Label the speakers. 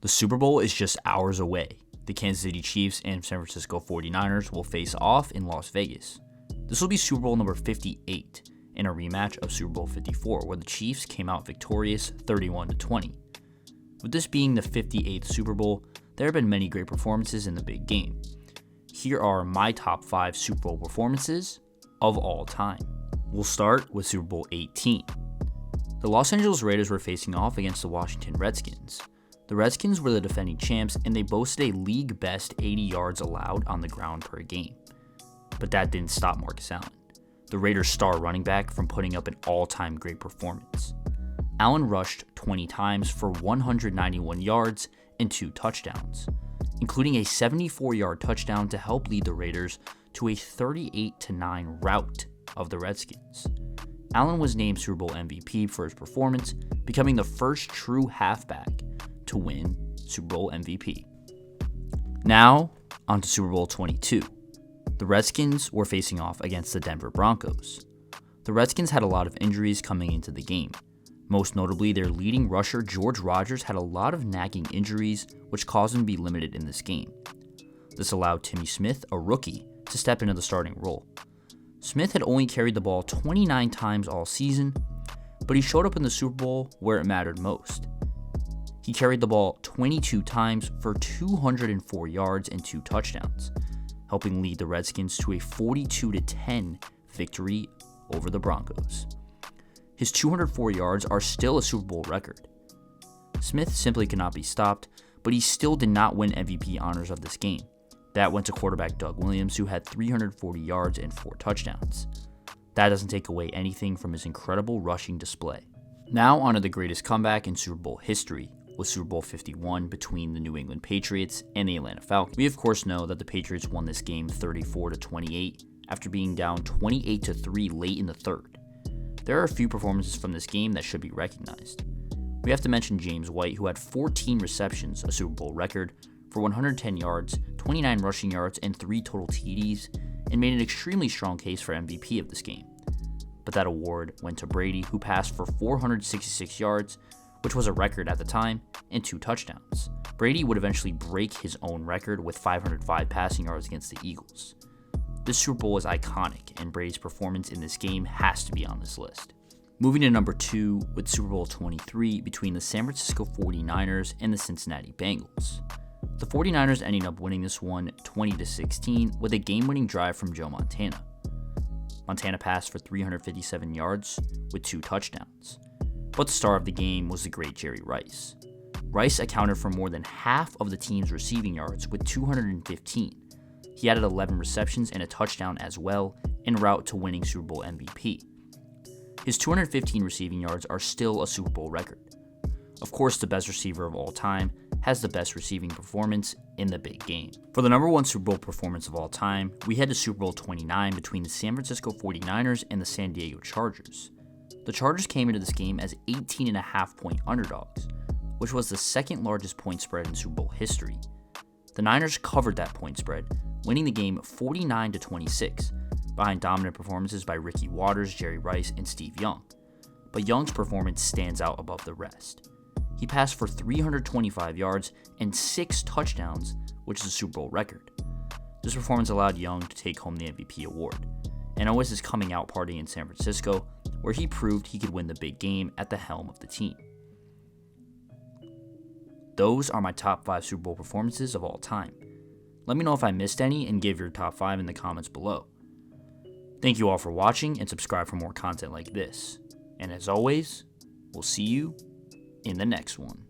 Speaker 1: The Super Bowl is just hours away. The Kansas City Chiefs and San Francisco 49ers will face off in Las Vegas. This will be Super Bowl number 58 in a rematch of Super Bowl 54, where the Chiefs came out victorious 31-20. With this being the 58th Super Bowl, there have been many great performances in the big game. Here are my top 5 Super Bowl performances of all time. We'll start with Super Bowl 18. The Los Angeles Raiders were facing off against the Washington Redskins. The Redskins were the defending champs, and they boasted a league-best 80 yards allowed on the ground per game. But that didn't stop Marcus Allen, the Raiders' star running back, from putting up an all-time great performance. Allen rushed 20 times for 191 yards and 2 touchdowns, including a 74-yard touchdown to help lead the Raiders to a 38-9 rout of the Redskins. Allen was named Super Bowl MVP for his performance, becoming the first true halfback to win Super Bowl MVP. Now, on to Super Bowl 22. The Redskins were facing off against the Denver Broncos. The Redskins had a lot of injuries coming into the game. Most notably, their leading rusher, George Rogers, had a lot of nagging injuries, which caused him to be limited in this game. This allowed Timmy Smith, a rookie, to step into the starting role. Smith had only carried the ball 29 times all season, but he showed up in the Super Bowl where it mattered most. He carried the ball 22 times for 204 yards and 2 touchdowns, helping lead the Redskins to a 42-10 victory over the Broncos. His 204 yards are still a Super Bowl record. Smith simply could not be stopped, but he still did not win MVP honors of this game. That went to quarterback Doug Williams, who had 340 yards and 4 touchdowns. That doesn't take away anything from his incredible rushing display. Now on to the greatest comeback in Super Bowl history, with Super Bowl 51 between the New England Patriots and the Atlanta Falcons. We of course know that the Patriots won this game 34-28 after being down 28-3 late in the third. There are a few performances from this game that should be recognized. We have to mention James White, who had 14 receptions, a Super Bowl record, for 110 yards, 29 rushing yards, and 3 total TDs, and made an extremely strong case for MVP of this game. But that award went to Brady, who passed for 466 yards, which was a record at the time, and 2 touchdowns. Brady would eventually break his own record with 505 passing yards against the Eagles. This Super Bowl is iconic, and Brady's performance in this game has to be on this list. Moving to number 2 with Super Bowl 23 between the San Francisco 49ers and the Cincinnati Bengals. The 49ers ending up winning this one 20-16 with a game-winning drive from Joe Montana. Montana passed for 357 yards with 2 touchdowns. But the star of the game was the great Jerry Rice. Rice accounted for more than half of the team's receiving yards with 215. He added 11 receptions and a touchdown as well, en route to winning Super Bowl MVP. His 215 receiving yards are still a Super Bowl record. Of course, the best receiver of all time has the best receiving performance in the big game. For the number 1 Super Bowl performance of all time, we head to Super Bowl 29 between the San Francisco 49ers and the San Diego Chargers. The Chargers came into this game as 18.5-point underdogs, which was the second largest point spread in Super Bowl history. The Niners covered that point spread, winning the game 49-26, behind dominant performances by Ricky Watters, Jerry Rice, and Steve Young. But Young's performance stands out above the rest. He passed for 325 yards and 6 touchdowns, which is a Super Bowl record. This performance allowed Young to take home the MVP award, and it was his coming out party in San Francisco, where he proved he could win the big game at the helm of the team. Those are my top 5 Super Bowl performances of all time. Let me know if I missed any and give your top 5 in the comments below. Thank you all for watching, and subscribe for more content like this. And as always, we'll see you in the next one.